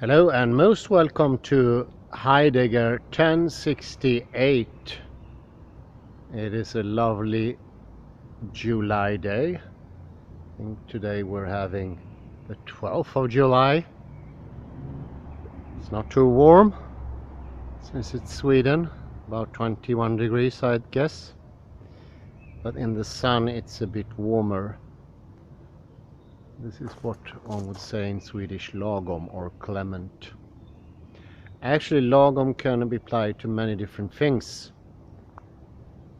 Hello and most welcome to Heidegger 1068. It is a lovely July day. I think today we're having the 12th of July. It's not too warm since it's Sweden, about 21 degrees I'd guess. But in the sun it's a bit warmer. This is what one would say in Swedish lagom or clement. Actually, lagom can be applied to many different things.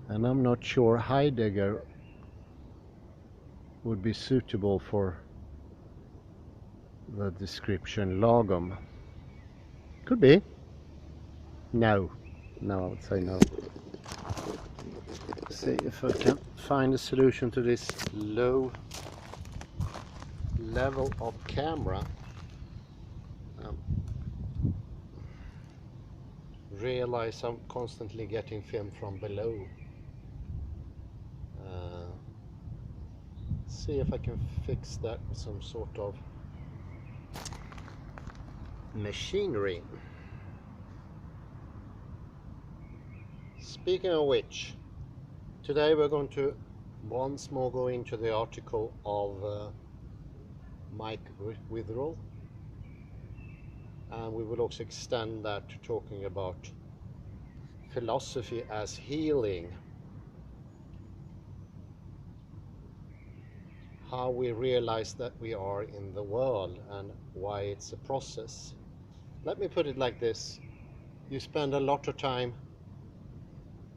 And I'm not sure Heidegger would be suitable for the description lagom. Could be. No. No, I would say no. See if I can find a solution to this low level of camera. Realize I'm constantly getting film from below. See if I can fix that with some sort of machinery. Speaking of which, today we're going to once more go into the article of Mike Witherell, and we will also extend that to talking about philosophy as healing, how we realize that we are in the world and why it's a process. Let me put it like this: you spend a lot of time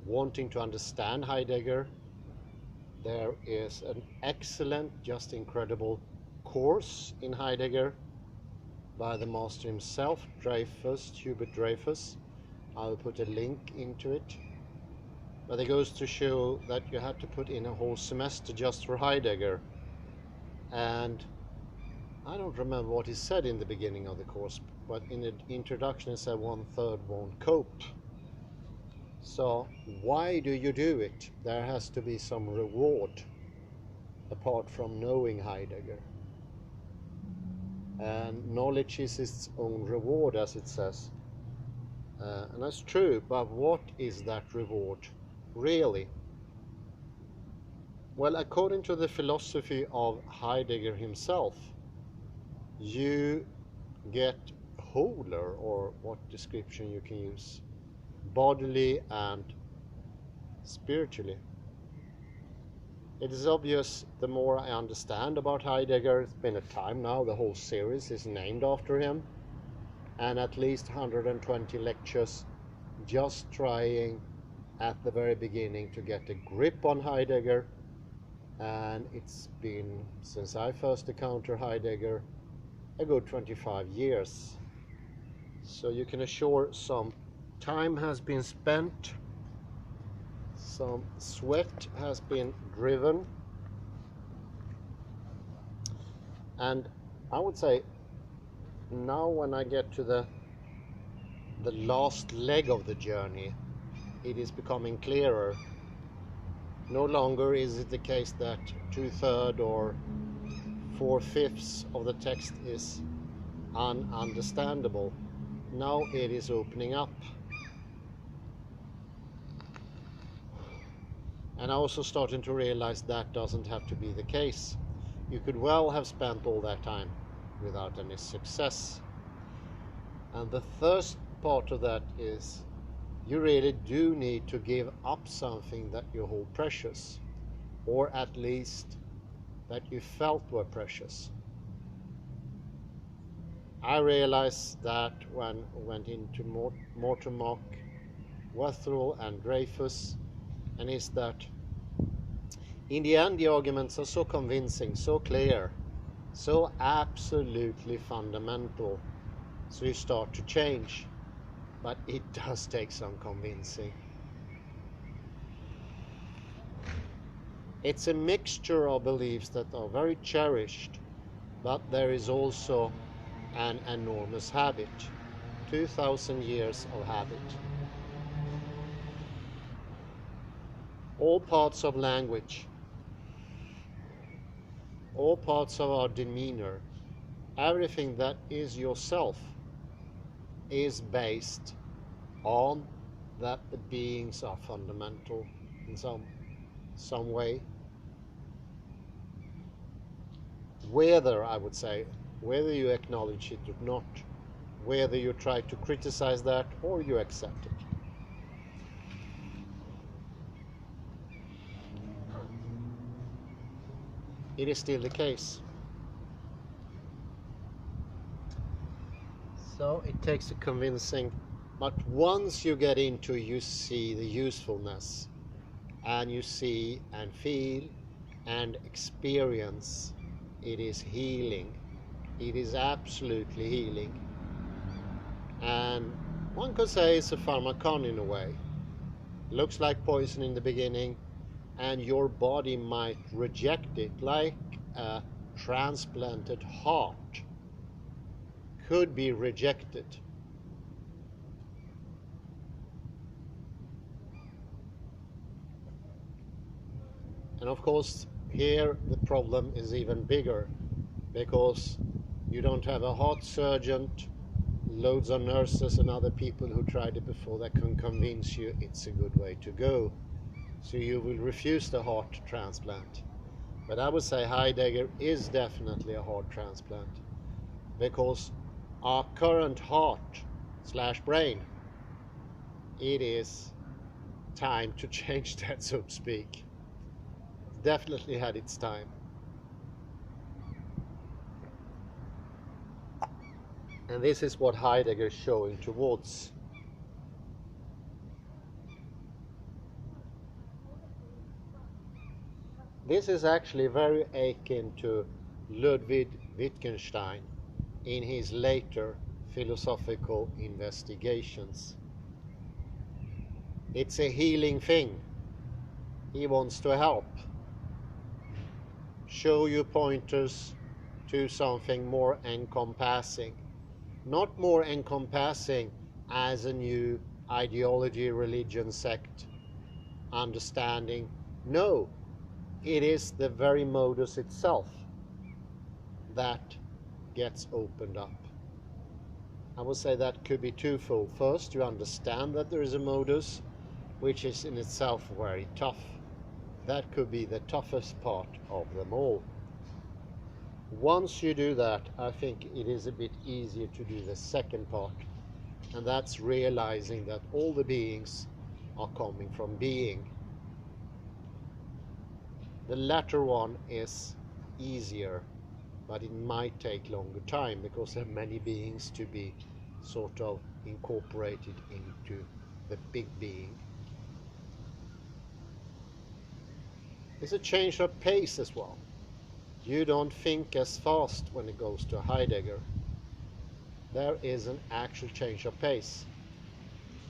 wanting to understand Heidegger. There is an excellent, just incredible course in Heidegger by the master himself, Hubert Dreyfus. I'll put a link into it. But it goes to show that you have to put in a whole semester just for Heidegger. And I don't remember what he said in the beginning of the course, but in the introduction he said 1/3 won't cope. So why do you do it? There has to be some reward apart from knowing Heidegger. And knowledge is its own reward, as it says. And that's true, but what is that reward, really? Well, according to the philosophy of Heidegger himself, you get wholer, or what description you can use, bodily and spiritually. It is obvious the more I understand about Heidegger. It's been a time now, the whole series is named after him, and at least 120 lectures just trying at the very beginning to get a grip on Heidegger. And it's been, since I first encountered Heidegger, a good 25 years. So you can assure some time has been spent, some sweat has been driven, and I would say now when I get to the last leg of the journey, it is becoming clearer. No longer is it the case that 2/3 or 4/5 of the text is ununderstandable. Now it is opening up. And I'm also starting to realize that doesn't have to be the case. You could well have spent all that time without any success. And the first part of that is you really do need to give up something that you hold precious, or at least that you felt were precious. I realized that when I went into more to mock Witherell and Dreyfus, and is that in the end the arguments are so convincing, so clear, so absolutely fundamental, so you start to change. But it does take some convincing. It's a mixture of beliefs that are very cherished, but there is also an enormous habit, 2000 years of habit. All parts of language, all parts of our demeanor, everything that is yourself is based on that the beings are fundamental in some way. Whether, I would say, whether you acknowledge it or not, whether you try to criticize that or you accept it. It is still the case. So it takes a convincing, but once you get into, you see the usefulness, and you see and feel and experience, it is healing. It is absolutely healing. And one could say it's a pharmacon in a way. Looks like poison in the beginning, and your body might reject it, like a transplanted heart could be rejected. And of course, here the problem is even bigger, because you don't have a heart surgeon, loads of nurses and other people who tried it before that can convince you it's a good way to go. So you will refuse the heart transplant. But I would say Heidegger is definitely a heart transplant, because our current heart/brain, it is time to change that, so to speak. Definitely had its time. And this is what Heidegger is showing towards. This is actually very akin to Ludwig Wittgenstein in his later philosophical investigations. It's a healing thing. He wants to help, show you pointers to something more encompassing. Not more encompassing as a new ideology, religion, sect, understanding. No, it is the very modus itself that gets opened up. I would say that could be twofold. First, you understand that there is a modus, which is in itself very tough. That could be the toughest part of them all. Once you do that, I think it is a bit easier to do the second part, and that's realizing that all the beings are coming from being. The latter one is easier, but it might take longer time, because there are many beings to be sort of incorporated into the big being. It's a change of pace as well. You don't think as fast when it goes to Heidegger. There is an actual change of pace.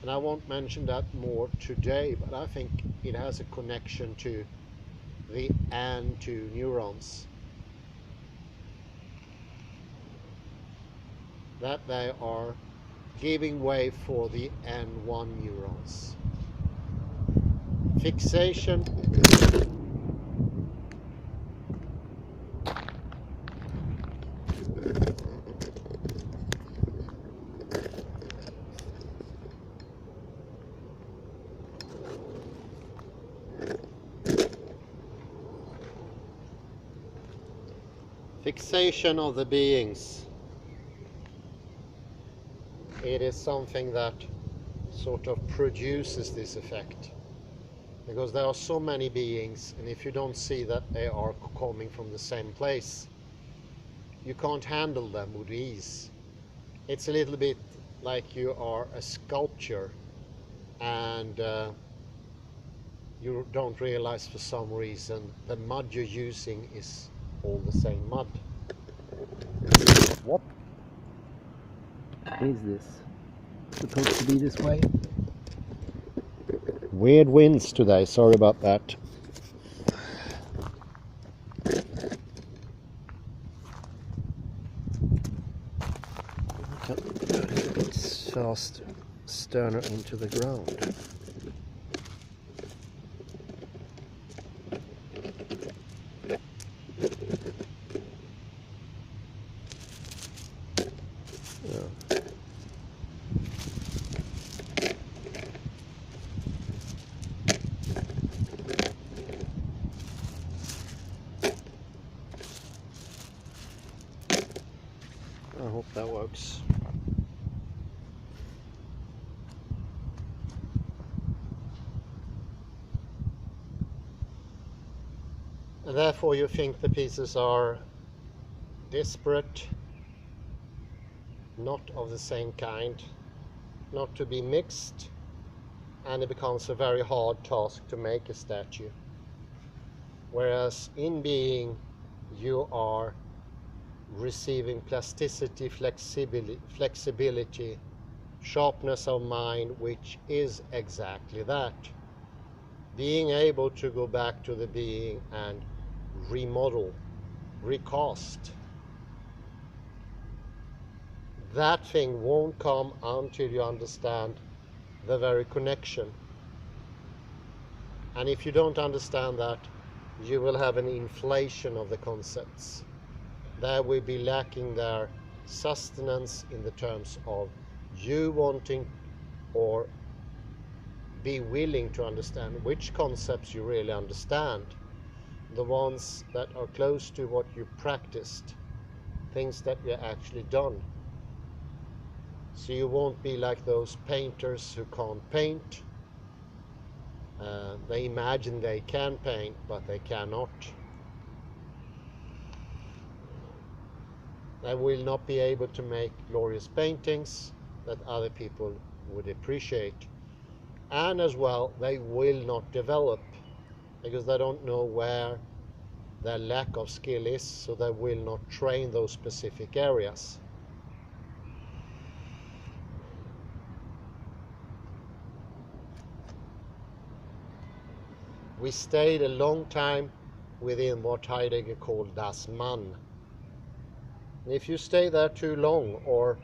And I won't mention that more today, but I think it has a connection to the N2 neurons. That they are giving way for the N1 neurons. Fixation. Fixation of the beings. It is something that sort of produces this effect, because there are so many beings, and if you don't see that they are coming from the same place, you can't handle them with ease. It's a little bit like you are a sculpture, and you don't realize for some reason the mud you're using is all the same mud. What is this? Supposed to be this way? Weird winds today, sorry about that. It's fast sterner into the ground. I hope that works. And therefore you think the pieces are disparate, not of the same kind, not to be mixed, and it becomes a very hard task to make a statue. Whereas in being, you are receiving plasticity, flexibility, sharpness of mind, which is exactly that. Being able to go back to the being and remodel, recast. That thing won't come until you understand the very connection. And if you don't understand that, you will have an inflation of the concepts. There will be lacking their sustenance in the terms of you wanting or be willing to understand which concepts you really understand, the ones that are close to what you practiced, things that you actually done. So you won't be like those painters who can't paint. They imagine they can paint, but they cannot. They will not be able to make glorious paintings that other people would appreciate. And as well, they will not develop because they don't know where their lack of skill is, so they will not train those specific areas. We stayed a long time within what Heidegger called das Man. And if you stay there too long or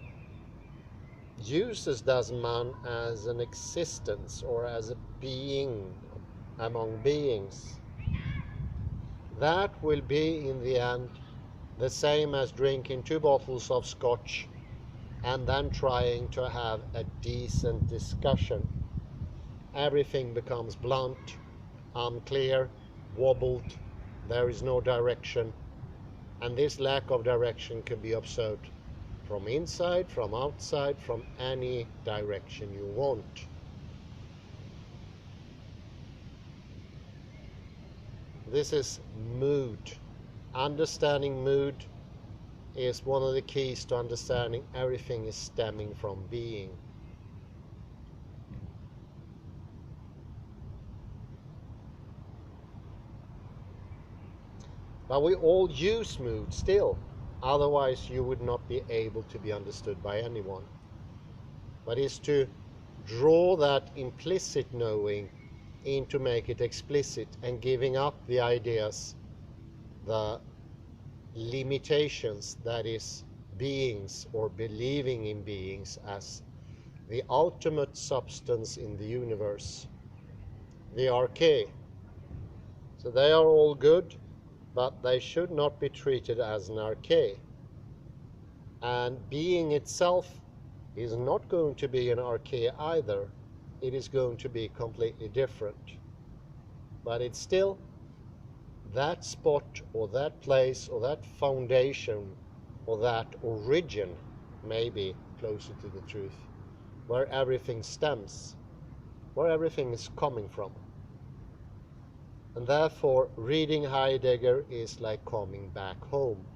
uses das Man as an existence or as a being among beings, that will be in the end the same as drinking 2 bottles of scotch and then trying to have a decent discussion. Everything becomes blunt, unclear, wobbled, there is no direction, and this lack of direction can be observed from inside, from outside, from any direction you want. This is mood. Understanding mood is one of the keys to understanding everything is stemming from being. But we all use mood still, otherwise you would not be able to be understood by anyone. But it's to draw that implicit knowing in to make it explicit and giving up the ideas, the limitations, that is beings or believing in beings as the ultimate substance in the universe, the arche. So they are all good, but they should not be treated as an arche. And being itself is not going to be an arche either. It is going to be completely different. But it's still that spot or that place or that foundation or that origin, maybe closer to the truth, where everything stems, where everything is coming from. And therefore, reading Heidegger is like coming back home.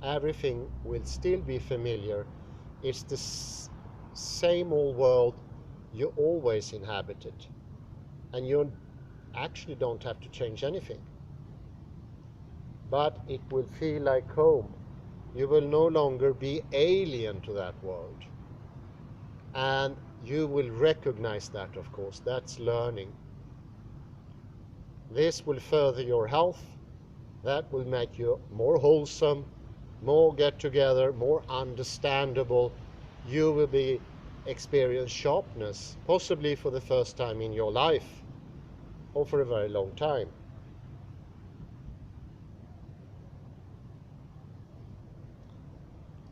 Everything will still be familiar. It's the same old world you always inhabited. And you actually don't have to change anything. But it will feel like home. You will no longer be alien to that world. And you will recognize that, of course. That's learning. This will further your health. That will make you more wholesome, more get together, more understandable. You will be experience sharpness, possibly for the first time in your life, or for a very long time.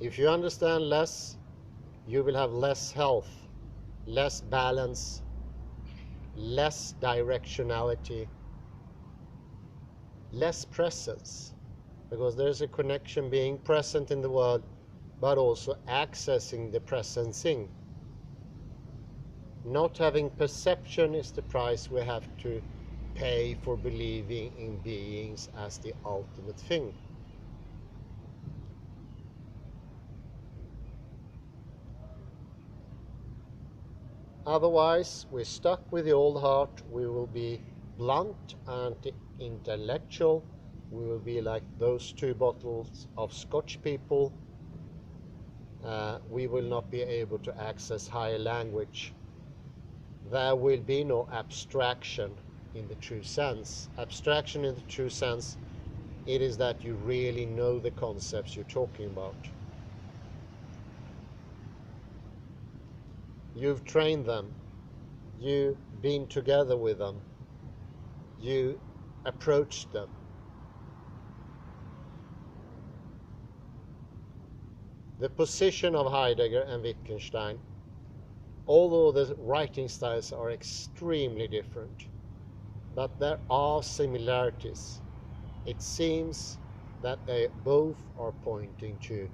If you understand less, you will have less health, less balance, less directionality, less presence, because there's a connection being present in the world but also accessing the presencing. Not having perception is the price we have to pay for believing in beings as the ultimate thing. Otherwise, we're stuck with the old heart. We will be blunt and intellectual. We will be like those 2 bottles of Scotch people. We will not be able to access higher language. There will be no abstraction in the true sense. Abstraction in the true sense, it is that you really know the concepts you're talking about. You've trained them. You've been together with them. You approached them. The position of Heidegger and Wittgenstein, although the writing styles are extremely different, but there are similarities. It seems that they both are pointing to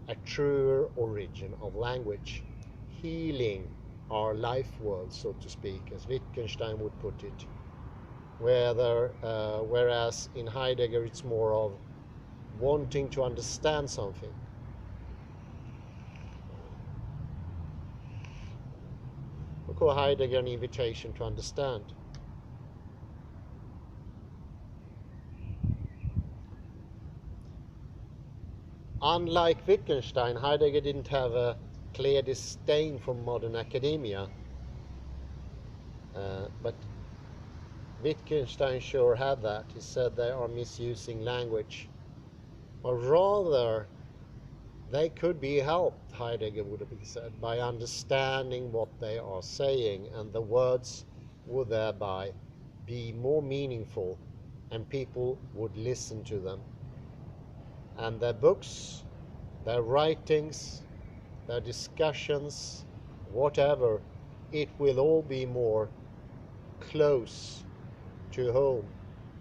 a truer origin of language, healing our life world, so to speak, as Wittgenstein would put it. Whereas in Heidegger it's more of wanting to understand something. We call Heidegger an invitation to understand. Unlike Wittgenstein, Heidegger didn't have a clear disdain for modern academia, but Wittgenstein sure had that. He said they are misusing language, or rather they could be helped, Heidegger would have said, by understanding what they are saying, and the words would thereby be more meaningful and people would listen to them. And their books, their writings, their discussions, whatever, it will all be more close to home,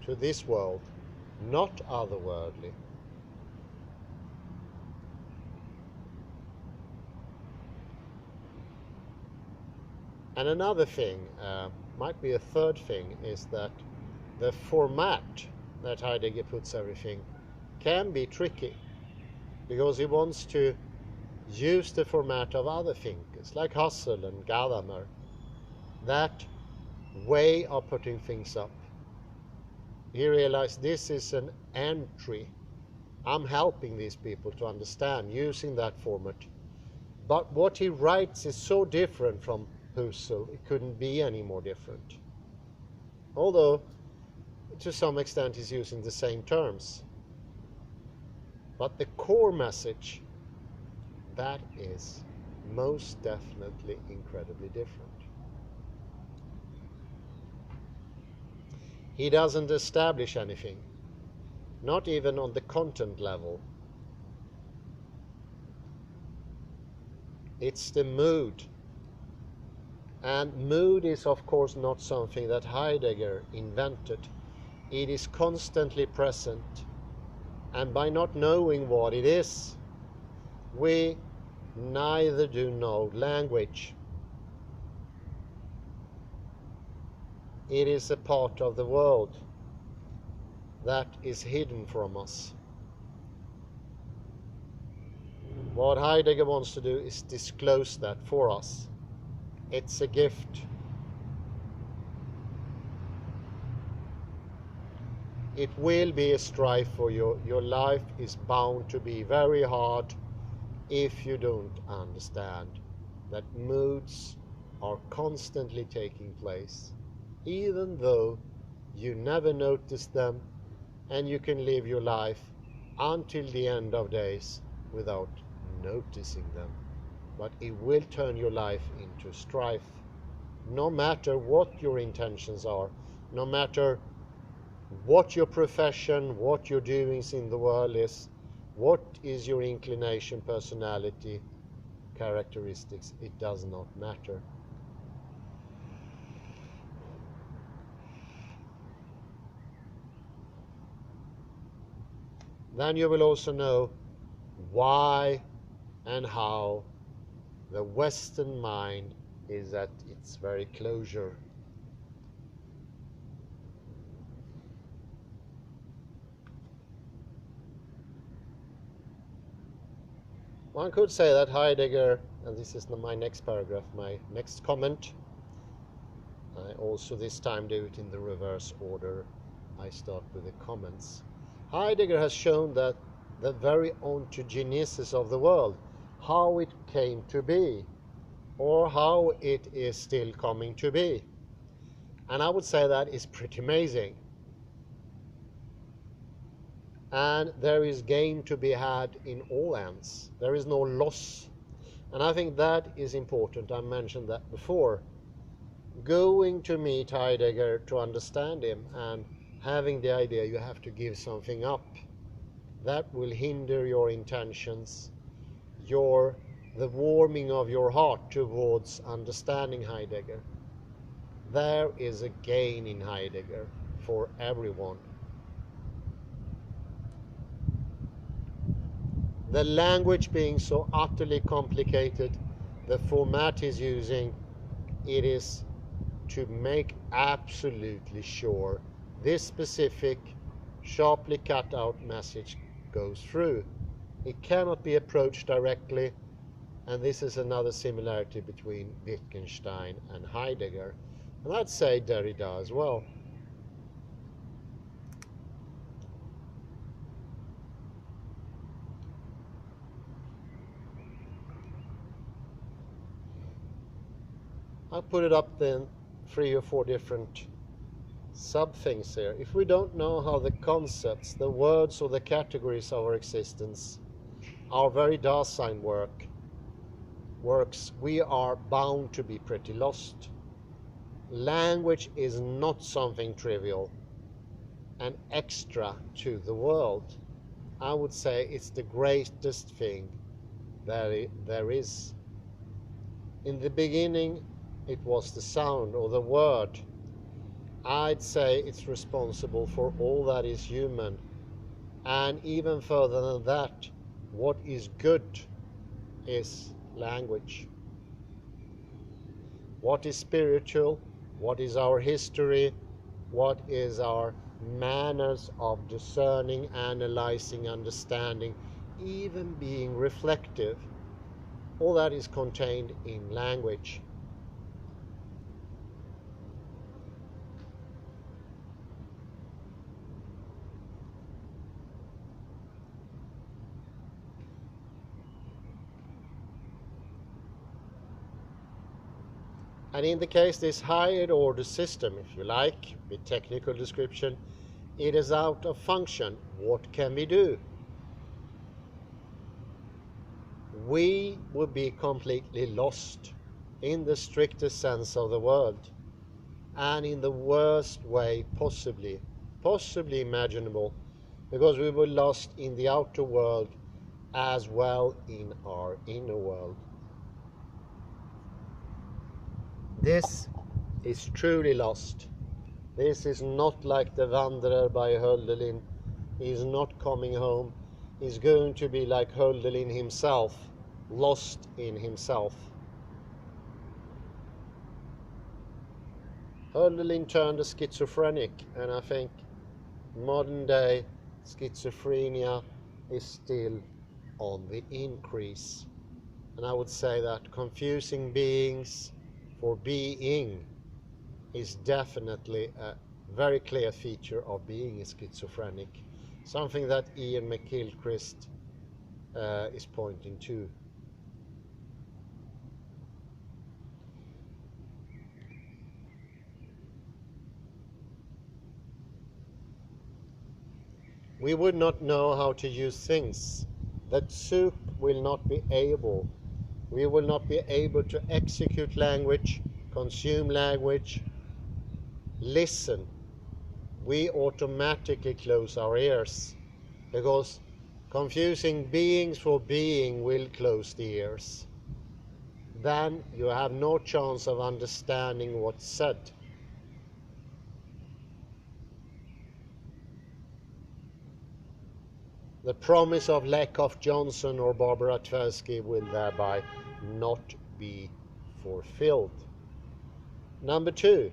to this world, not otherworldly. And another thing, might be a third thing, is that the format that Heidegger puts everything can be tricky, because he wants to use the format of other thinkers like Husserl and Gadamer, that way of putting things up. He realized this is an entry. I'm helping these people to understand using that format. But what he writes is so different from Husserl, it couldn't be any more different. Although, to some extent, he's using the same terms. But the core message, that is most definitely incredibly different. He doesn't establish anything, not even on the content level. It's the mood. And mood is, of course, not something that Heidegger invented. It is constantly present. And by not knowing what it is, we neither do know language. It is a part of the world that is hidden from us. What Heidegger wants to do is disclose that for us. It's a gift. It will be a strife for you. Your life is bound to be very hard if you don't understand that moods are constantly taking place, even though you never notice them, and you can live your life until the end of days without noticing them. But it will turn your life into strife, no matter what your intentions are, no matter what your profession, what your doings in the world is, what is your inclination, personality, characteristics, it does not matter. Then you will also know why and how the Western mind is at its very closure. One could say that Heidegger, and this is my next paragraph, my next comment, I also this time do it in the reverse order. I start with the comments. Heidegger has shown that the very ontogenesis of the world, how it came to be, or how it is still coming to be. And I would say that is pretty amazing. And there is gain to be had in all ends. There is no loss. And I think that is important. I mentioned that before. Going to meet Heidegger to understand him and having the idea you have to give something up, that will hinder your intentions, the warming of your heart towards understanding Heidegger. There is a gain in Heidegger for everyone. The language being so utterly complicated, the format he's using, it is to make absolutely sure this specific sharply cut out message goes through. It cannot be approached directly, and this is another similarity between Wittgenstein and Heidegger, and I'd say Derrida as well. I'll put it up then 3 or 4 different sub things here. If we don't know how the concepts, the words or the categories of our existence, our very Dasein works, we are bound to be pretty lost. Language is not something trivial and extra to the world. I would say it's the greatest thing there is. In the beginning, it was the sound or the word. I'd say it's responsible for all that is human. And even further than that, what is good is language. What is spiritual? What is our history? What is our manners of discerning, analyzing, understanding, even being reflective? All that is contained in language. And in the case this higher order system, if you like, with technical description, it is out of function. What can we do? We would be completely lost in the strictest sense of the word, and in the worst way possibly imaginable, because we were lost in the outer world as well in our inner world. This is truly lost. This is not like the Wanderer by Hölderlin. He is not coming home. He's going to be like Hölderlin himself, lost in himself. Hölderlin turned a schizophrenic, and I think modern day schizophrenia is still on the increase. And I would say that confusing beings for being is definitely a very clear feature of being a schizophrenic, something that Ian McGilchrist is pointing to. We would not know how to use things. That soup will not be able. We will not be able to execute language, consume language, listen. We automatically close our ears, because confusing beings for being will close the ears. Then you have no chance of understanding what's said. The promise of Leckhoff Johnson or Barbara Tversky will thereby not be fulfilled. Number two,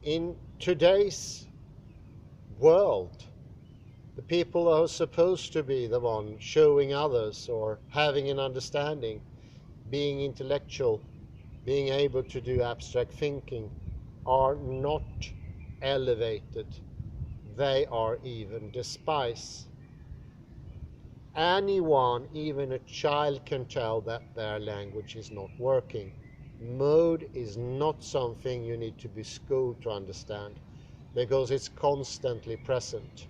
in today's world, the people who are supposed to be the one showing others or having an understanding, being intellectual, being able to do abstract thinking, are not elevated. They are even despised. Anyone, even a child, can tell that their language is not working. Mode is not something you need to be schooled to understand, because it's constantly present.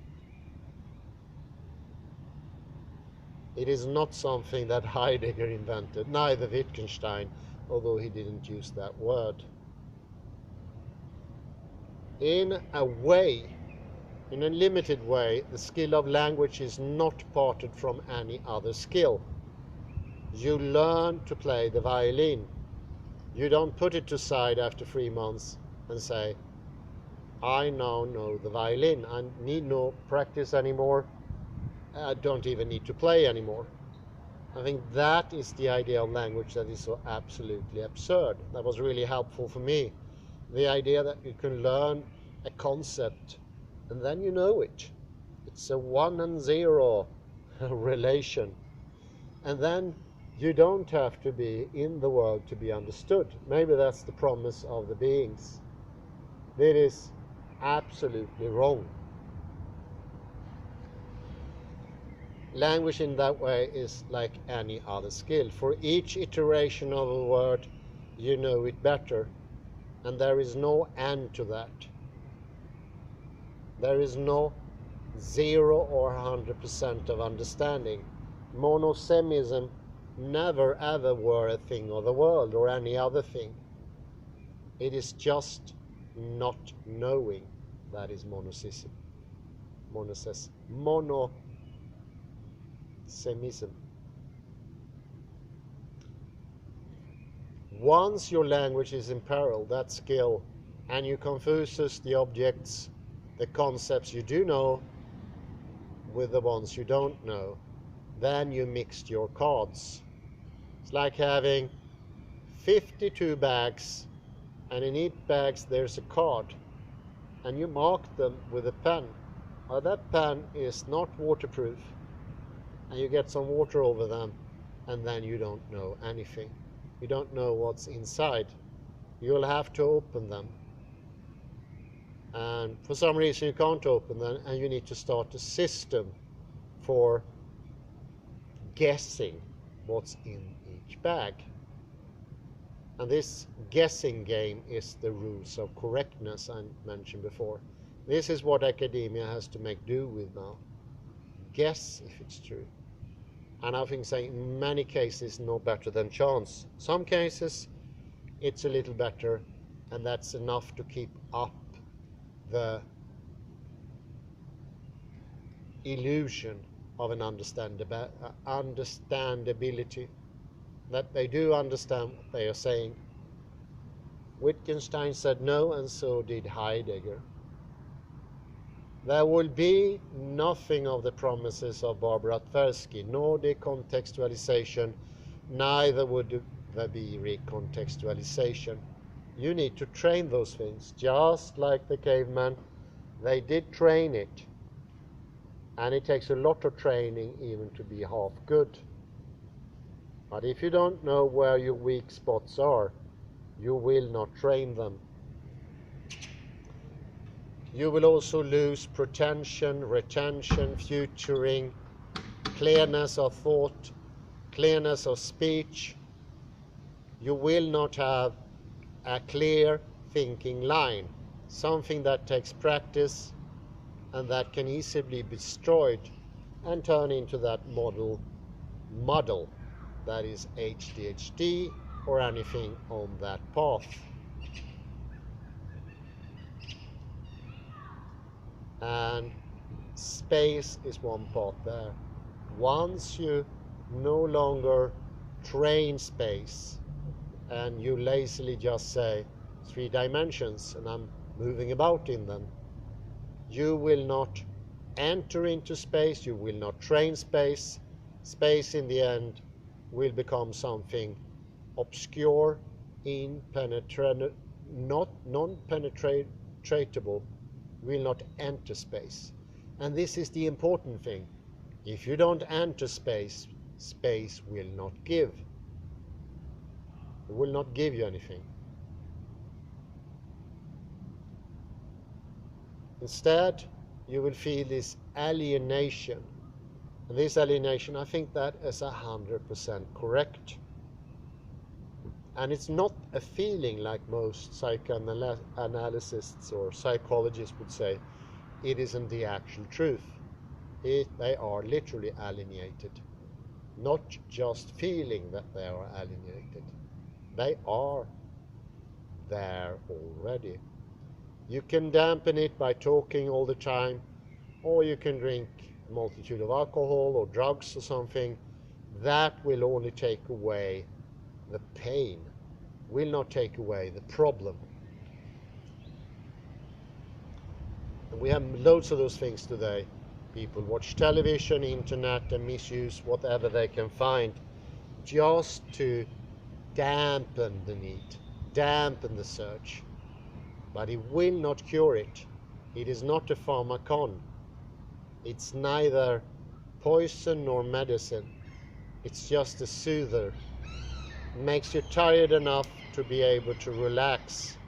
It is not something that Heidegger invented, neither Wittgenstein, although he didn't use that word. In a way, in a limited way, the skill of language is not parted from any other skill. You learn to play the violin. You don't put it aside after 3 months and say, I now know the violin. I need no practice anymore. I don't even need to play anymore. I think that is the idea of language that is so absolutely absurd. That was really helpful for me. The idea that you can learn a concept and then you know it. It's a 1 and 0 relation. And then you don't have to be in the world to be understood. Maybe that's the promise of the beings. It is absolutely wrong. Language in that way is like any other skill. For each iteration of a word, you know it better. And there is no end to that. There is no 0 or 100% of understanding. Monosemism never ever were a thing of the world or any other thing. It is just not knowing that is monosemism. Once your language is in peril, that skill, and you confuses the objects, the concepts you do know with the ones you don't know, then you mixed your cards. It's like having 52 bags, and in each bag there's a card, and you mark them with a pen. Well, that pen is not waterproof, and you get some water over them, and then you don't know anything. You don't know what's inside. You'll have to open them. And for some reason you can't open them, and you need to start a system for guessing what's in each bag. And this guessing game is the rules of correctness I mentioned before. This is what academia has to make do with now. Guess if it's true. And I think saying in many cases no better than chance. Some cases it's a little better, and that's enough to keep up the illusion of an understandability, that they do understand what they are saying. Wittgenstein said no, and so did Heidegger. There will be nothing of the promises of Barbara Tversky, nor decontextualization, neither would there be recontextualization. You need to train those things, just like the caveman. They did train it, and it takes a lot of training even to be half good. But if you don't know where your weak spots are, you will not train them. You will also lose pretension, retention, futuring, clearness of thought, clearness of speech. You will not have a clear thinking line, something that takes practice and that can easily be destroyed and turn into that muddle that is ADHD or anything on that path. And space is one part there. Once you no longer train space and you lazily just say 3 dimensions and I'm moving about in them, You will not enter into space, you will not train space. Space in the end will become something obscure, non-penetratable, will not enter space. And this is the important thing. If you don't enter space, space will not give. It will not give you anything. Instead, you will feel this alienation. And this alienation, I think that is 100% correct. And it's not a feeling like most psychoanalysts or psychologists would say. It isn't the actual truth. They are literally alienated. Not just feeling that they are alienated. They are there already. You can dampen it by talking all the time, or you can drink a multitude of alcohol or drugs or something. That will only take away the pain, will not take away the problem. And we have loads of those things today. People watch television, internet, and misuse whatever they can find just to dampen the need, dampen the search. But it will not cure it. It is not a pharmacon. It's neither poison nor medicine. It's just a soother. It makes you tired enough to be able to relax,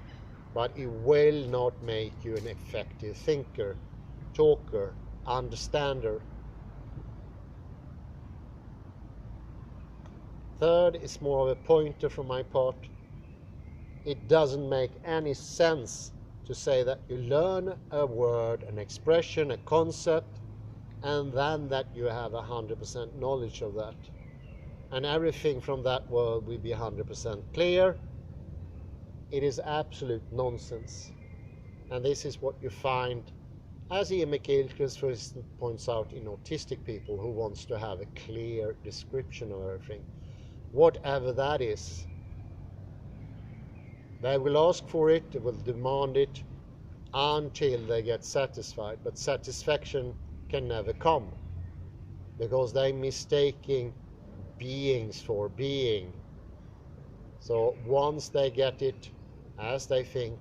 but it will not make you an effective thinker, talker, understander. Third is more of a pointer from my part. It doesn't make any sense to say that you learn a word, an expression, a concept, and then that you have 100% knowledge of that. And everything from that word will be 100% clear. It is absolute nonsense. And this is what you find, as Ian McGilchrist, for instance, points out, in autistic people who wants to have a clear description of everything. Whatever that is, they will ask for it, they will demand it until they get satisfied. But satisfaction can never come, because they're mistaking beings for being. So once they get it as they think,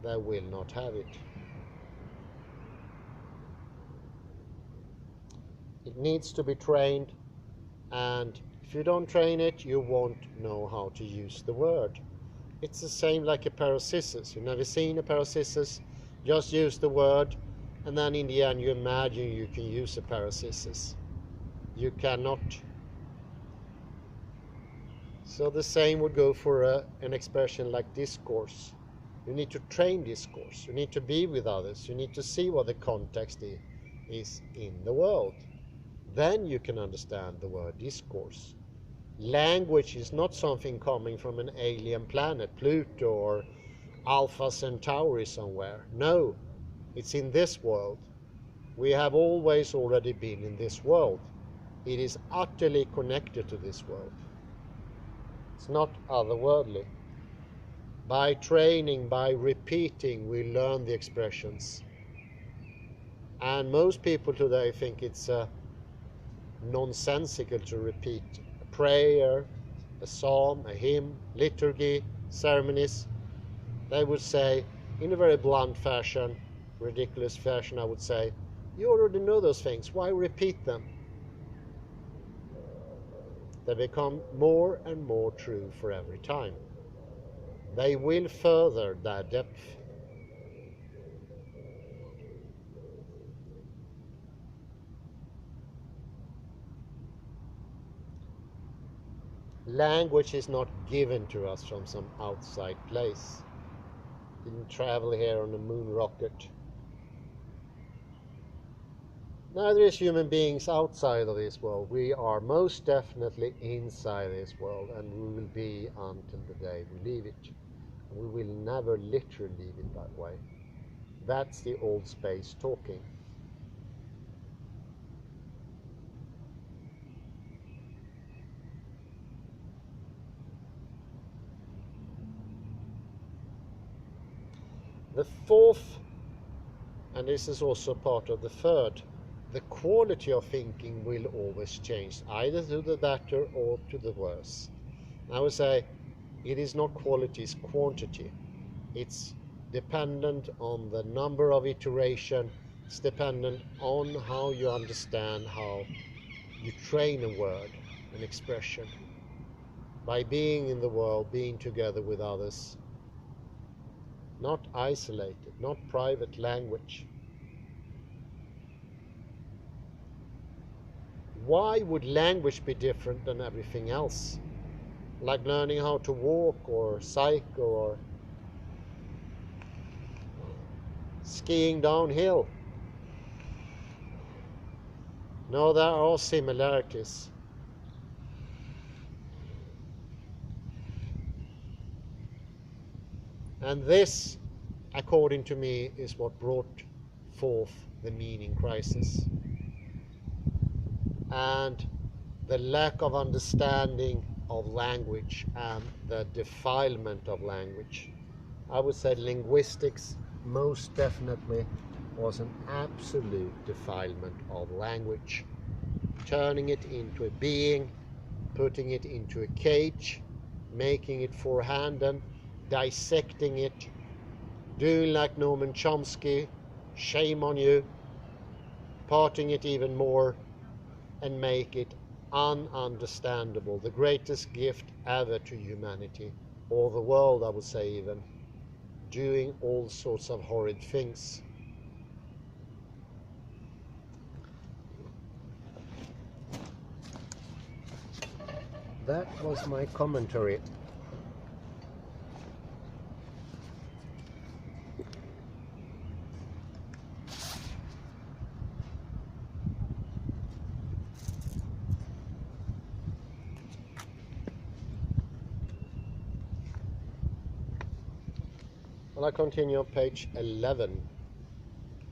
they will not have it. It needs to be trained, and if you don't train it, you won't know how to use the word. It's the same like a pair of scissors. You've never seen a pair of scissors, just use the word, and then in the end you imagine you can use a pair of scissors. You cannot. So the same would go for an expression like discourse. You need to train discourse. You need to be with others. You need to see what the context is in the world. Then you can understand the word discourse. Language is not something coming from an alien planet, Pluto or Alpha Centauri somewhere. No, it's in this world. We have always already been in this world. It is utterly connected to this world. It's not otherworldly. By training, by repeating, we learn the expressions. And most people today think it's nonsensical to repeat a prayer, a psalm, a hymn, liturgy, ceremonies. They would say, in a very blunt fashion, ridiculous fashion, I would say, you already know those things, why repeat them? They become more and more true for every time. They will further their depth. Language is not given to us from some outside place. Didn't travel here on a moon rocket. Neither is human beings outside of this world. We are most definitely inside this world, and we will be until the day we leave it. We will never literally leave it that way. That's the old space talking. The fourth and this is also part of the third, the quality of thinking will always change, either to the better or to the worse. I would say it is not quality, it's quantity. It's dependent on the number of iteration. It's dependent on how you understand, how you train a word, an expression. By being in the world, being together with others, not isolated, not private language. Why would language be different than everything else? Like learning how to walk or cycle or skiing downhill. No, there are similarities. And this, according to me, is what brought forth the meaning crisis. And the lack of understanding of language and the defilement of language. I would say linguistics most definitely was an absolute defilement of language. Turning it into a being, putting it into a cage, making it four-handed, dissecting it, doing like Norman Chomsky, shame on you, parting it even more and make it ununderstandable, the greatest gift ever to humanity, or the world, I would say even, doing all sorts of horrid things. That was my commentary. Well, I continue on page 11.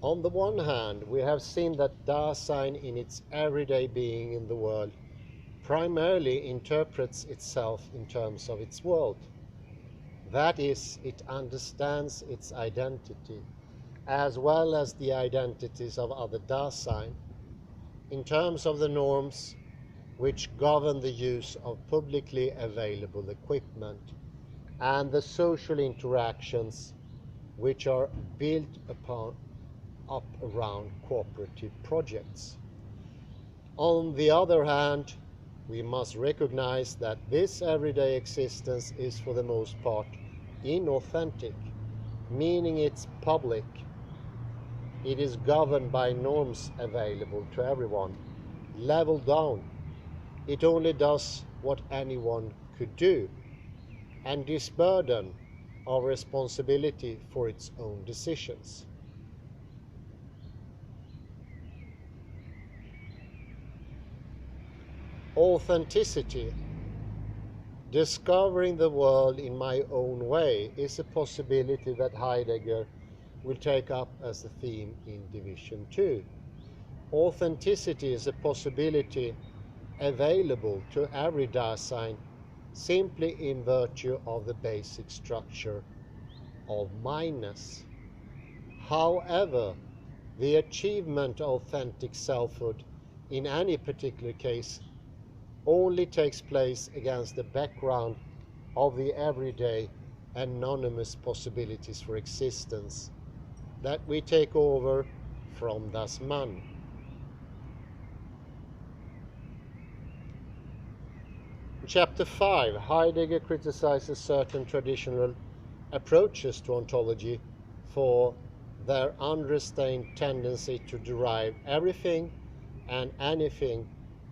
On the one hand, we have seen that Dasein in its everyday being in the world primarily interprets itself in terms of its world. That is, it understands its identity, as well as the identities of other Dasein, in terms of the norms which govern the use of publicly available equipment and the social interactions which are built up around cooperative projects. On the other hand, we must recognize that this everyday existence is for the most part inauthentic, meaning it's public. It is governed by norms available to everyone, leveled down. It only does what anyone could do, and is burdened of responsibility for its own decisions. Authenticity, discovering the world in my own way, is a possibility that Heidegger will take up as a theme in Division 2. Authenticity is a possibility available to every Dasein simply in virtue of the basic structure of mindness. However, the achievement of authentic selfhood in any particular case only takes place against the background of the everyday anonymous possibilities for existence that we take over from das Man. In chapter 5, Heidegger criticizes certain traditional approaches to ontology for their unrestrained tendency to derive everything and anything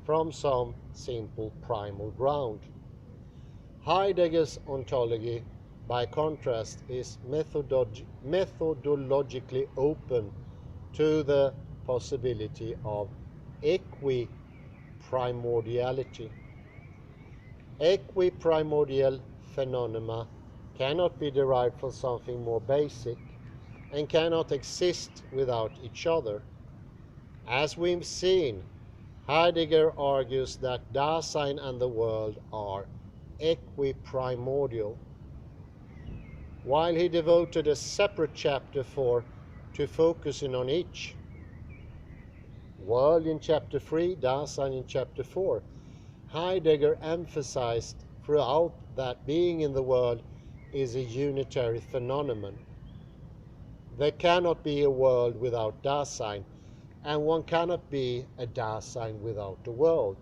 from some simple primal ground. Heidegger's ontology, by contrast, is methodologically open to the possibility of equiprimordiality. Equiprimordial phenomena cannot be derived from something more basic and cannot exist without each other. As we've seen, Heidegger argues that Dasein and the world are equiprimordial, while he devoted a separate chapter for to focusing on each. World in chapter 3, Dasein in chapter 4. Heidegger emphasized throughout that being in the world is a unitary phenomenon. There cannot be a world without Dasein, and one cannot be a Dasein without a world.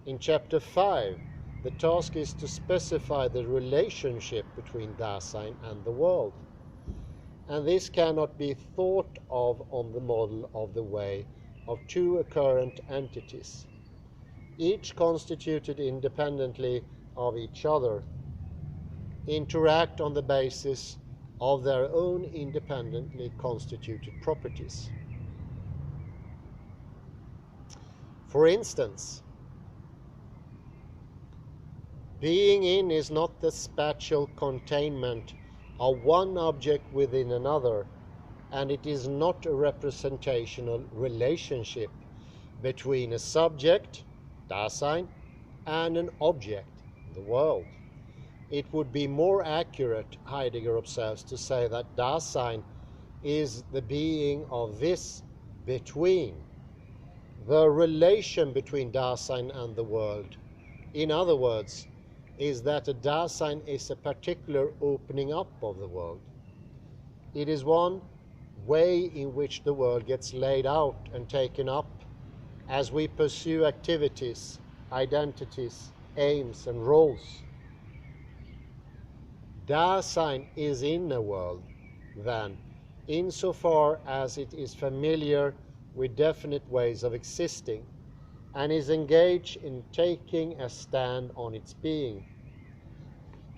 In chapter 5, the task is to specify the relationship between Dasein and the world. And this cannot be thought of on the model of the way of two occurrent entities, each constituted independently of each other, interact on the basis of their own independently constituted properties. For instance, being in is not the spatial containment of one object within another, and it is not a representational relationship between a subject, Dasein, and an object, the world. It would be more accurate, Heidegger observes, to say that Dasein is the being of this between, the relation between Dasein and the world. In other words, is that a Dasein is a particular opening up of the world. It is one way in which the world gets laid out and taken up as we pursue activities, identities, aims, and roles. Dasein is in a world, then, insofar as it is familiar with definite ways of existing, and is engaged in taking a stand on its being.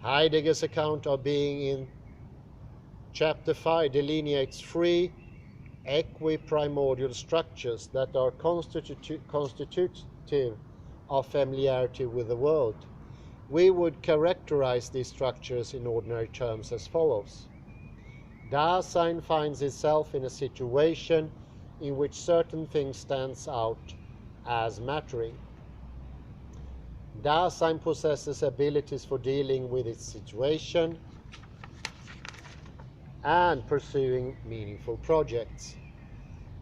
Heidegger's account of being in chapter 5 delineates three equiprimordial structures that are constitutive of familiarity with the world. We would characterize these structures in ordinary terms as follows. Dasein finds itself in a situation in which certain things stands out as mattering. Dasein possesses abilities for dealing with its situation and pursuing meaningful projects.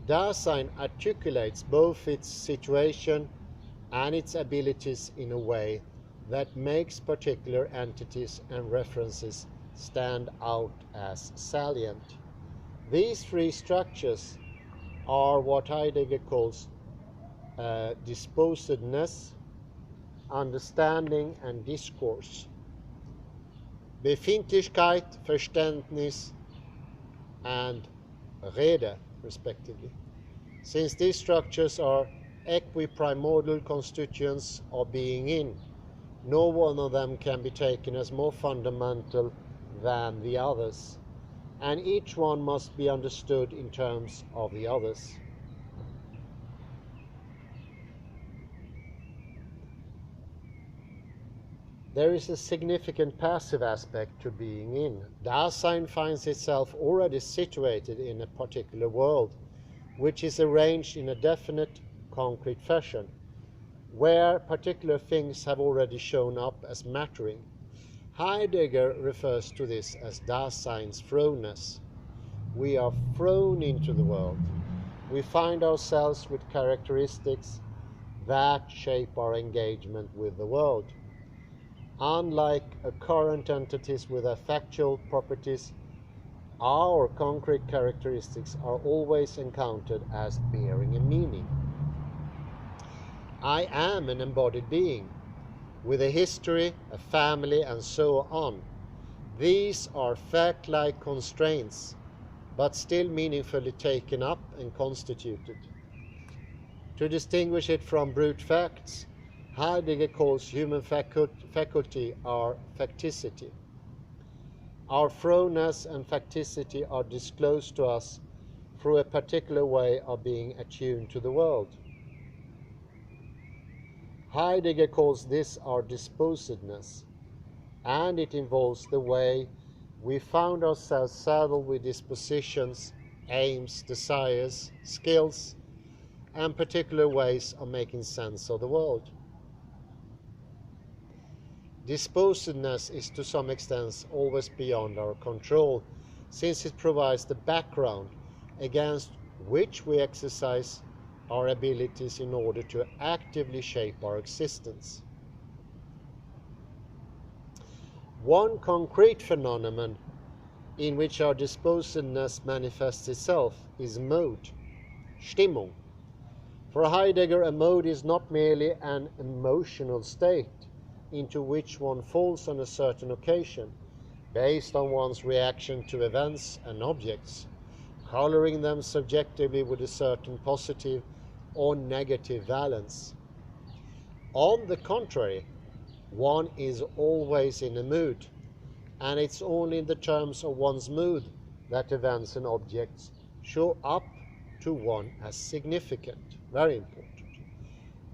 Dasein articulates both its situation and its abilities in a way that makes particular entities and references stand out as salient. These three structures are what Heidegger calls disposedness, understanding, and discourse. Befindlichkeit, Verständnis, and Rede, respectively. Since these structures are equiprimordial constituents of being in, no one of them can be taken as more fundamental than the others, and each one must be understood in terms of the others. There is a significant passive aspect to being in. Dasein finds itself already situated in a particular world, which is arranged in a definite, concrete fashion, where particular things have already shown up as mattering. Heidegger refers to this as Dasein's thrownness. We are thrown into the world. We find ourselves with characteristics that shape our engagement with the world. Unlike current entities with their factual properties, our concrete characteristics are always encountered as bearing a meaning. I am an embodied being, with a history, a family, and so on. These are fact-like constraints, but still meaningfully taken up and constituted. To distinguish it from brute facts, Heidegger calls human faculty our facticity. Our thrownness and facticity are disclosed to us through a particular way of being attuned to the world. Heidegger calls this our disposedness, and it involves the way we found ourselves saddled with dispositions, aims, desires, skills, and particular ways of making sense of the world. Disposedness is to some extent always beyond our control, since it provides the background against which we exercise our abilities in order to actively shape our existence. One concrete phenomenon in which our disposedness manifests itself is mode, Stimmung. For Heidegger, a mode is not merely an emotional state into which one falls on a certain occasion, based on one's reaction to events and objects, coloring them subjectively with a certain positive or negative valence. On the contrary, one is always in a mood, and it's only in the terms of one's mood that events and objects show up to one as significant. Very important.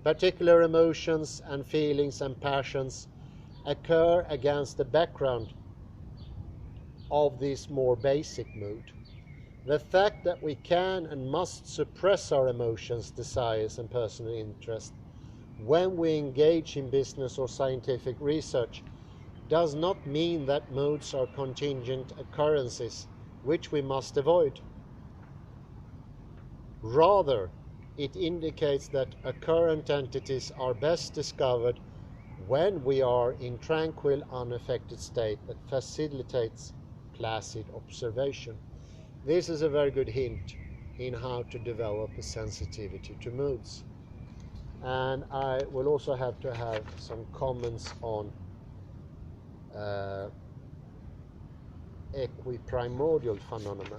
Particular emotions and feelings and passions occur against the background of this more basic mood. The fact that we can and must suppress our emotions, desires, and personal interest when we engage in business or scientific research does not mean that modes are contingent occurrences which we must avoid. Rather, it indicates that occurrent entities are best discovered when we are in tranquil, unaffected state that facilitates placid observation. This is a very good hint in how to develop a sensitivity to moods. And I will also have to have some comments on equiprimordial phenomena.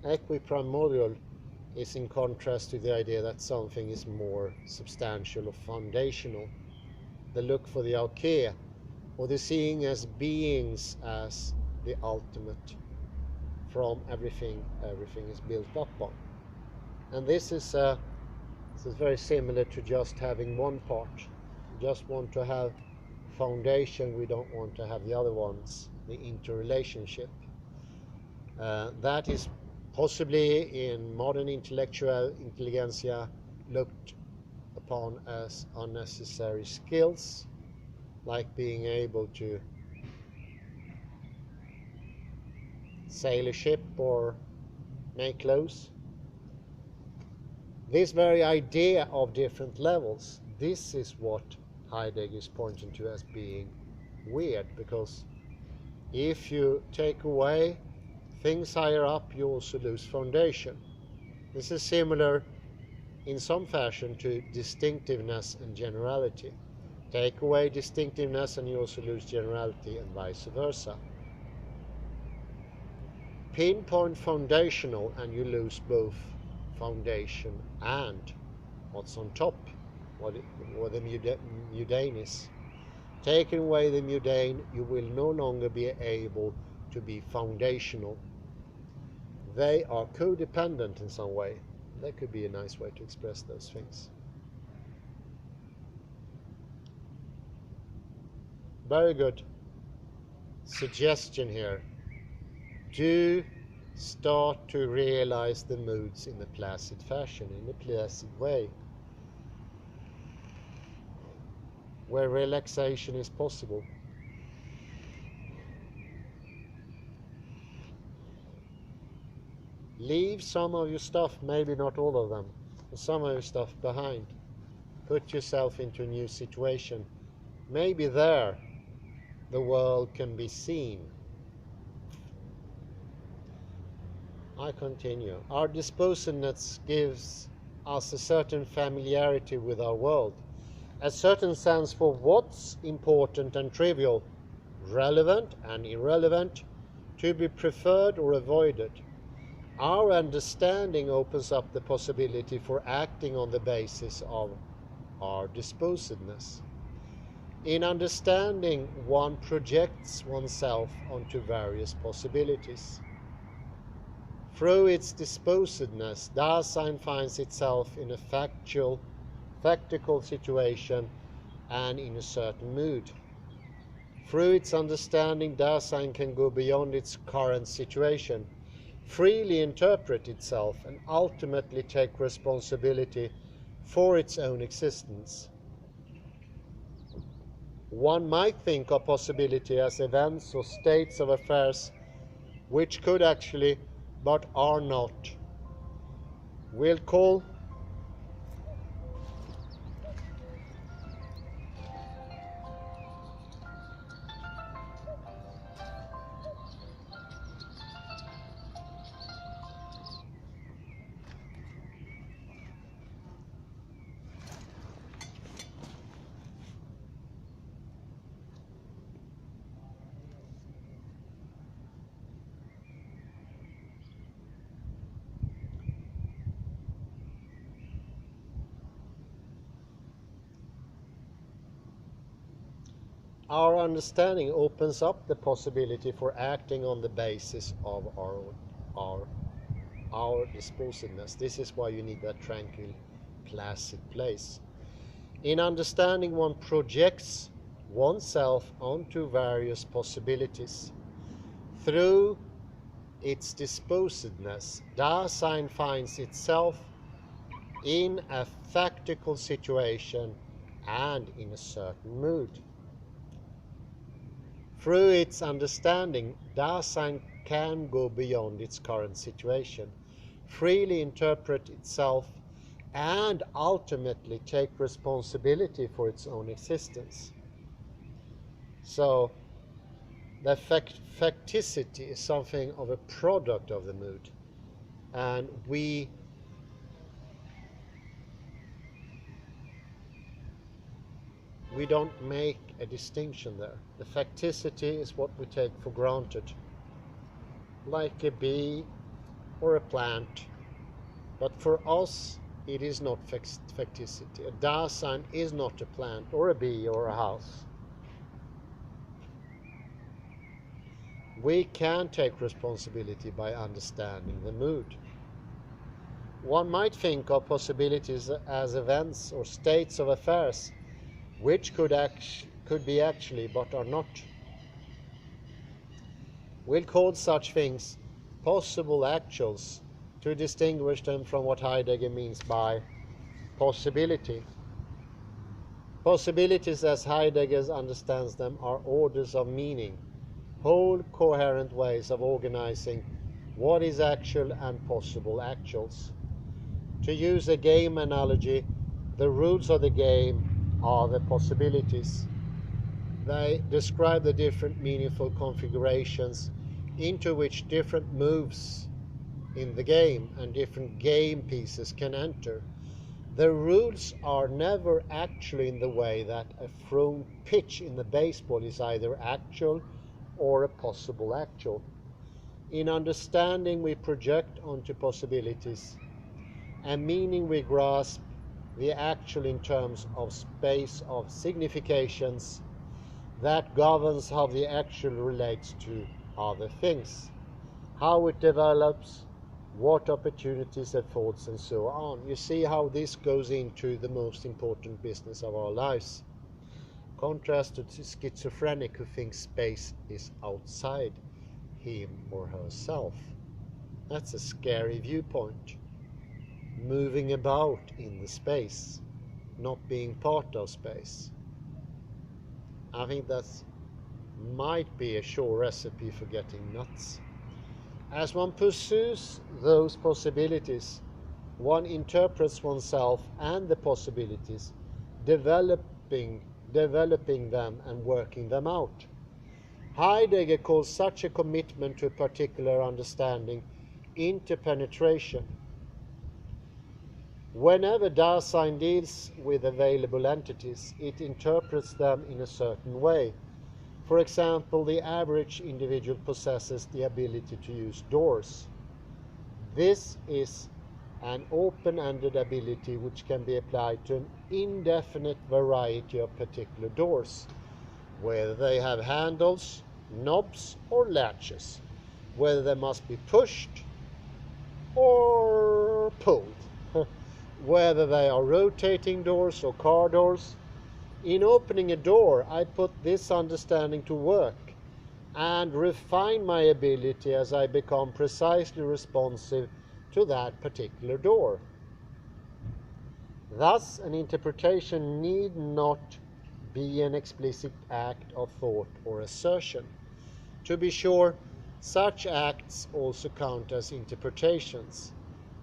Equiprimordial is in contrast to the idea that something is more substantial or foundational. The look for the archaea, or the seeing as beings as the ultimate from everything is built up on. And this is very similar to just having one part. We just want to have foundation, we don't want to have the other ones, the interrelationship. That is possibly in modern intellectual intelligentsia looked upon as unnecessary skills, like being able to sail a ship or make clothes. This very idea of different levels, this is what Heidegger is pointing to as being weird, because if you take away things higher up, you also lose foundation. This is similar in some fashion to distinctiveness and generality. Take away distinctiveness and you also lose generality, and vice versa. Pinpoint foundational and you lose both foundation and what's on top, what the mundane is. Taking away the mundane, you will no longer be able to be foundational. They are codependent in some way. That could be a nice way to express those things. Very good suggestion here. Do start to realize the moods in a placid fashion, in a placid way, where relaxation is possible. Leave some of your stuff, maybe not all of them, but some of your stuff behind. Put yourself into a new situation. Maybe there the world can be seen. I continue. Our disposedness gives us a certain familiarity with our world, a certain sense for what's important and trivial, relevant and irrelevant, to be preferred or avoided. Our understanding opens up the possibility for acting on the basis of our disposedness. In understanding, one projects oneself onto various possibilities. Through its disposedness, Dasein finds itself in a factical situation and in a certain mood. Through its understanding, Dasein can go beyond its current situation, freely interpret itself, and ultimately take responsibility for its own existence. One might think of possibility as events or states of affairs which could actually, but are not. We'll call our understanding opens up the possibility for acting on the basis of our disposiveness. This is why you need that tranquil, placid place. In understanding, one projects oneself onto various possibilities. Through its disposedness, Dasein finds itself in a factical situation and in a certain mood. Through its understanding, Dasein can go beyond its current situation, freely interpret itself, and ultimately take responsibility for its own existence. So, the facticity is something of a product of the mood, and we don't make a distinction there. The facticity is what we take for granted, like a bee or a plant. But for us, it is not facticity. A Dasein is not a plant or a bee or a house. We can take responsibility by understanding the mood. One might think of possibilities as events or states of affairs which could be actually but are not. We'll call such things possible actuals to distinguish them from what Heidegger means by possibility. Possibilities, as Heidegger understands them, are orders of meaning, whole coherent ways of organizing what is actual and possible actuals. To use a game analogy, the rules of the game are the possibilities. They describe the different meaningful configurations into which different moves in the game and different game pieces can enter. The rules are never actually in the way that a thrown pitch in the baseball is either actual or a possible actual. In understanding, we project onto possibilities, and meaning we grasp the actual in terms of space of significations that governs how the actual relates to other things, how it develops, what opportunities it affords, and so on. You see how this goes into the most important business of our lives. Contrast to the schizophrenic who thinks space is outside him or herself. That's a scary viewpoint. Moving about in the space, not being part of space. I think that might be a sure recipe for getting nuts. As one pursues those possibilities, one interprets oneself and the possibilities, developing them and working them out. Heidegger calls such a commitment to a particular understanding interpenetration. Whenever Dasein deals with available entities, it interprets them in a certain way. For example, the average individual possesses the ability to use doors. This is an open-ended ability which can be applied to an indefinite variety of particular doors, whether they have handles, knobs, or latches, whether they must be pushed or pulled, whether they are rotating doors or car doors. In opening a door, I put this understanding to work and refine my ability as I become precisely responsive to that particular door. Thus, an interpretation need not be an explicit act of thought or assertion. To be sure, such acts also count as interpretations,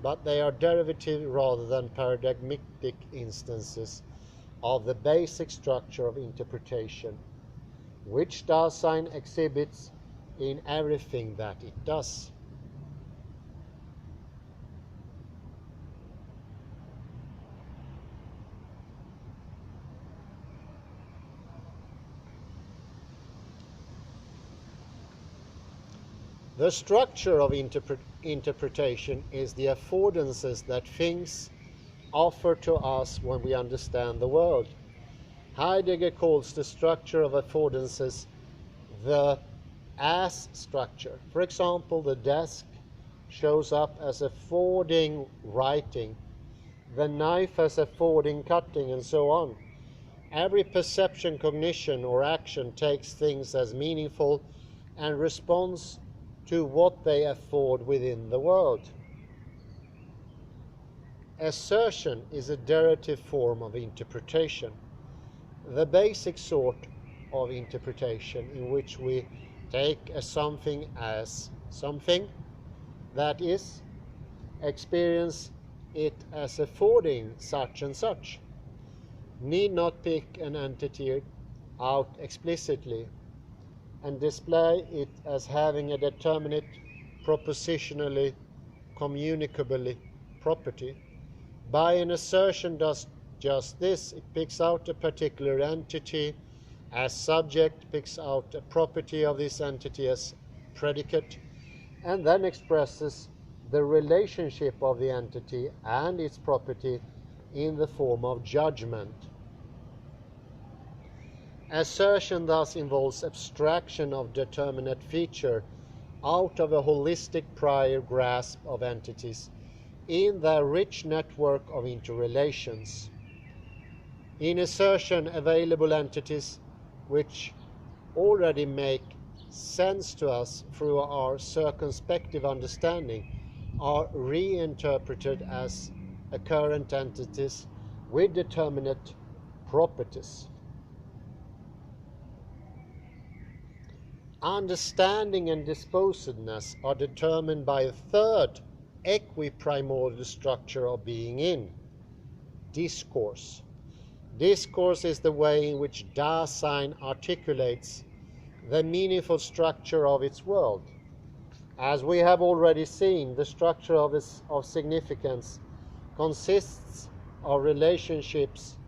but they are derivative rather than paradigmatic instances of the basic structure of interpretation, which Dasein exhibits in everything that it does. The structure of interpretation is the affordances that things offer to us when we understand the world. Heidegger calls the structure of affordances the as structure. For example, the desk shows up as affording writing, the knife as affording cutting, and so on. Every perception, cognition, or action takes things as meaningful and responds to what they afford within the world. Assertion is a derivative form of interpretation, the basic sort of interpretation in which we take a something as something, that is, experience it as affording such and such, need not pick an entity out explicitly, and display it as having a determinate, propositionally communicable property. By an assertion does just this. It picks out a particular entity as subject, picks out a property of this entity as predicate, and then expresses the relationship of the entity and its property in the form of judgment. Assertion thus involves abstraction of determinate feature out of a holistic prior grasp of entities in their rich network of interrelations. In assertion, available entities which already make sense to us through our circumspective understanding are reinterpreted as occurrent entities with determinate properties. Understanding and disposedness are determined by a third equiprimordial structure of being in, discourse. Discourse is the way in which Dasein articulates the meaningful structure of its world. As we have already seen, the structure of significance consists of relationships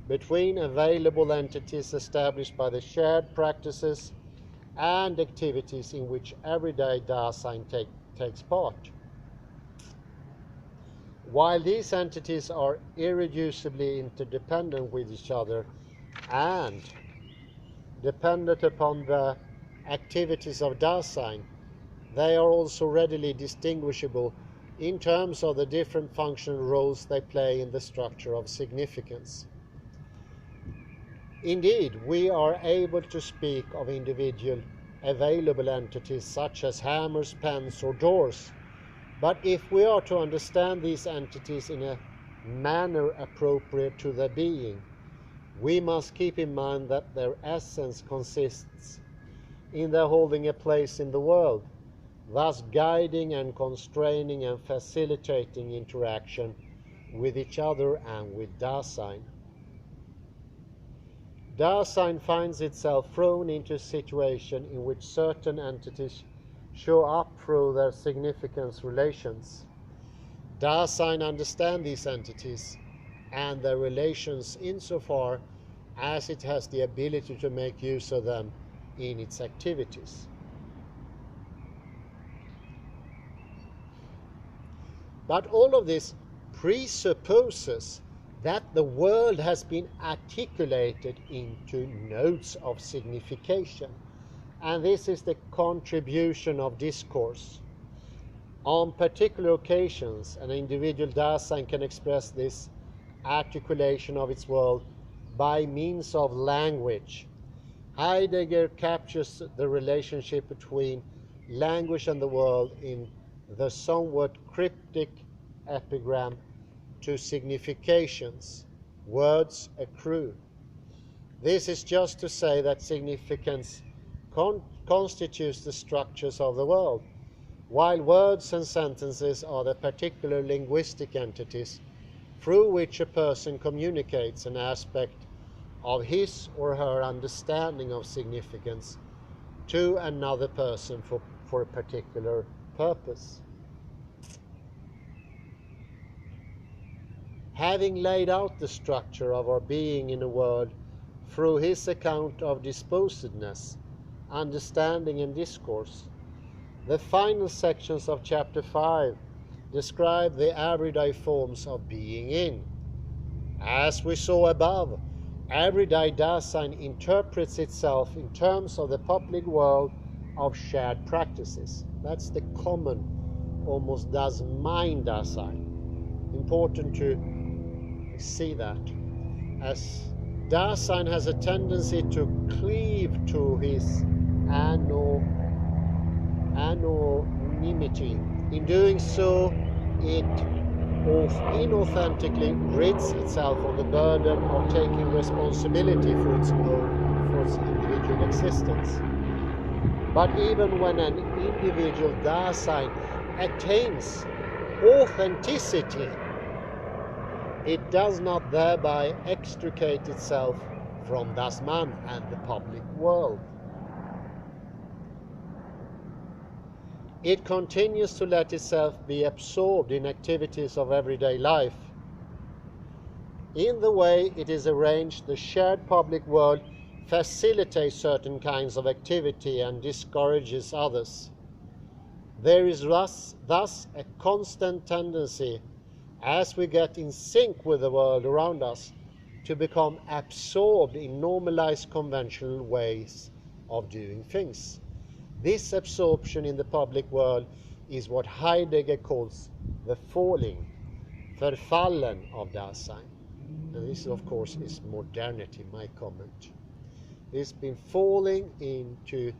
between available entities established by the shared practices and activities in which everyday Dasein takes part. While these entities are irreducibly interdependent with each other and dependent upon the activities of Dasein, they are also readily distinguishable in terms of the different functional roles they play in the structure of significance. Indeed, we are able to speak of individual available entities such as hammers, pens, or doors, but if we are to understand these entities in a manner appropriate to their being, we must keep in mind that their essence consists in their holding a place in the world, thus guiding and constraining and facilitating interaction with each other and with Dasein. Dasein finds itself thrown into a situation in which certain entities show up through their significance relations. Dasein understands these entities and their relations insofar as it has the ability to make use of them in its activities. But all of this presupposes that the world has been articulated into nodes of signification, and this is the contribution of discourse. On particular occasions, an individual Dasein can express this articulation of its world by means of language. Heidegger captures the relationship between language and the world in the somewhat cryptic epigram to significations, words accrue. This is just to say that significance constitutes the structures of the world, while words and sentences are the particular linguistic entities through which a person communicates an aspect of his or her understanding of significance to another person for a particular purpose. Having laid out the structure of our being in the world through his account of disposedness, understanding and discourse, the final sections of chapter 5 describe the everyday forms of being in. As we saw above, everyday Dasein interprets itself in terms of the public world of shared practices. That's the common, almost das mein Dasein. Important to see that, as Dasein has a tendency to cleave to his anonymity. In doing so, it inauthentically rids itself of the burden of taking responsibility for its individual existence. But even when an individual Dasein attains authenticity, it does not thereby extricate itself from das Man and the public world. It continues to let itself be absorbed in activities of everyday life. In the way it is arranged, the shared public world facilitates certain kinds of activity and discourages others. There is thus a constant tendency, as we get in sync with the world around us, to become absorbed in normalized conventional ways of doing things. This absorption in the public world is what Heidegger calls the falling, verfallen of Dasein. And this, of course, is modernity, my comment. It's been falling into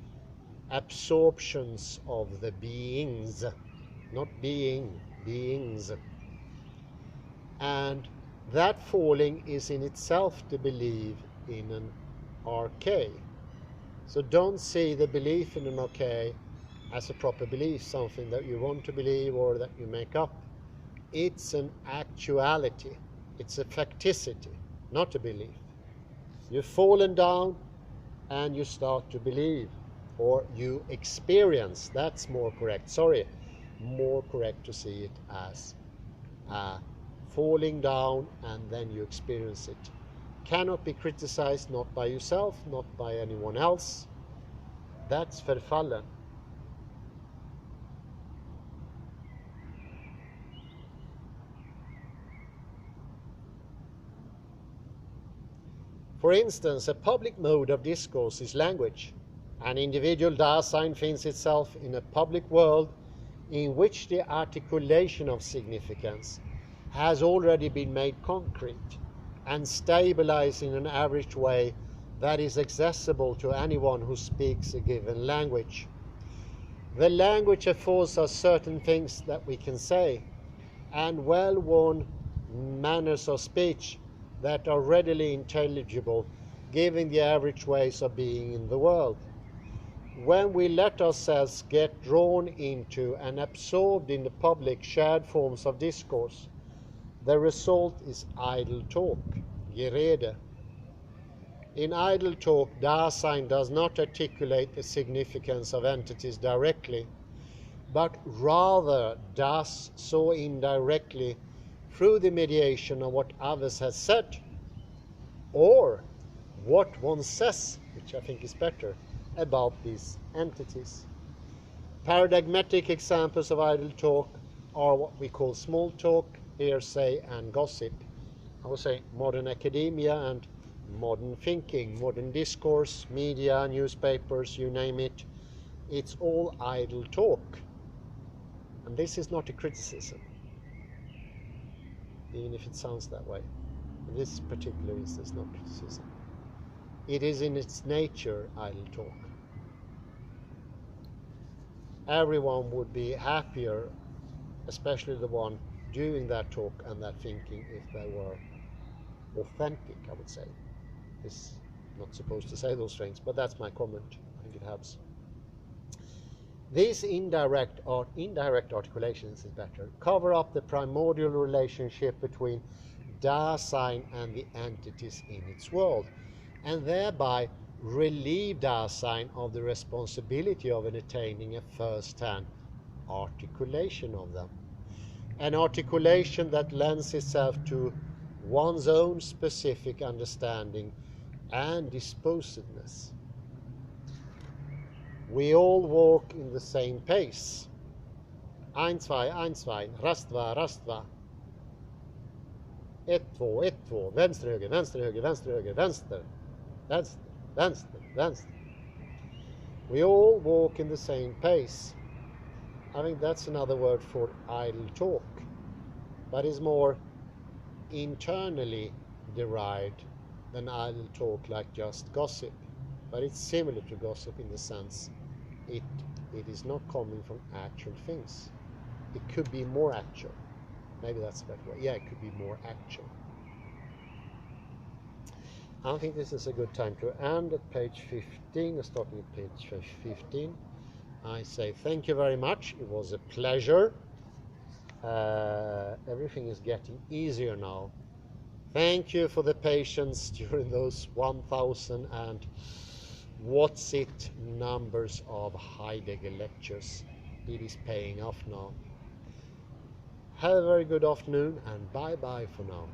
absorptions of the beings, not being, beings. And that falling is in itself to believe in an arche. So don't see the belief in an arche as a proper belief, something that you want to believe or that you make up. It's an actuality. It's a facticity, not a belief. You've fallen down and you start to believe, or you experience. That's more correct. More correct to see it as falling down and then you experience it. Cannot be criticized, not by yourself, not by anyone else. That's verfallen. For instance, a public mode of discourse is language. An individual Dasein finds itself in a public world in which the articulation of significance has already been made concrete and stabilized in an average way that is accessible to anyone who speaks a given language. The language affords us certain things that we can say, and well-worn manners of speech that are readily intelligible, given the average ways of being in the world. When we let ourselves get drawn into and absorbed in the public shared forms of discourse, the result is idle talk, Gerede. In idle talk, Dasein does not articulate the significance of entities directly, but rather does so indirectly through the mediation of what others have said, or what one says, which I think is better, about these entities. Paradigmatic examples of idle talk are what we call small talk, hearsay, and gossip. I would say modern academia and modern thinking, modern discourse, media, newspapers, you name it. It's all idle talk. And this is not a criticism, even if it sounds that way. In this particular instance, not criticism. It is in its nature idle talk. Everyone would be happier, especially the one doing that talk and that thinking, if they were authentic, I would say. This not supposed to say those things, but that's my comment. I think it helps. These indirect articulations is better. Cover up the primordial relationship between Dasein and the entities in its world, and thereby relieve Dasein of the responsibility of attaining a first-hand articulation of them. An articulation that lends itself to one's own specific understanding and disposedness. We all walk in the same pace. Ein, zwei, rastva, rastva. Ett, två, vänster, höger, vänster, höger, vänster, höger, vänster, vänster, vänster, vänster. We all walk in the same pace. I think that's another word for idle talk, but is more internally derived than idle talk like just gossip. But it's similar to gossip in the sense it is not coming from actual things. It could be more actual. Maybe that's a better way. Yeah, it could be more actual. I think this is a good time to end at page 15, starting at page 15. I say thank you very much. It was a pleasure. Everything is getting easier now. Thank you for the patience during those 1,000 and what's it numbers of Heidegger lectures. It is paying off now. Have a very good afternoon and bye bye for now.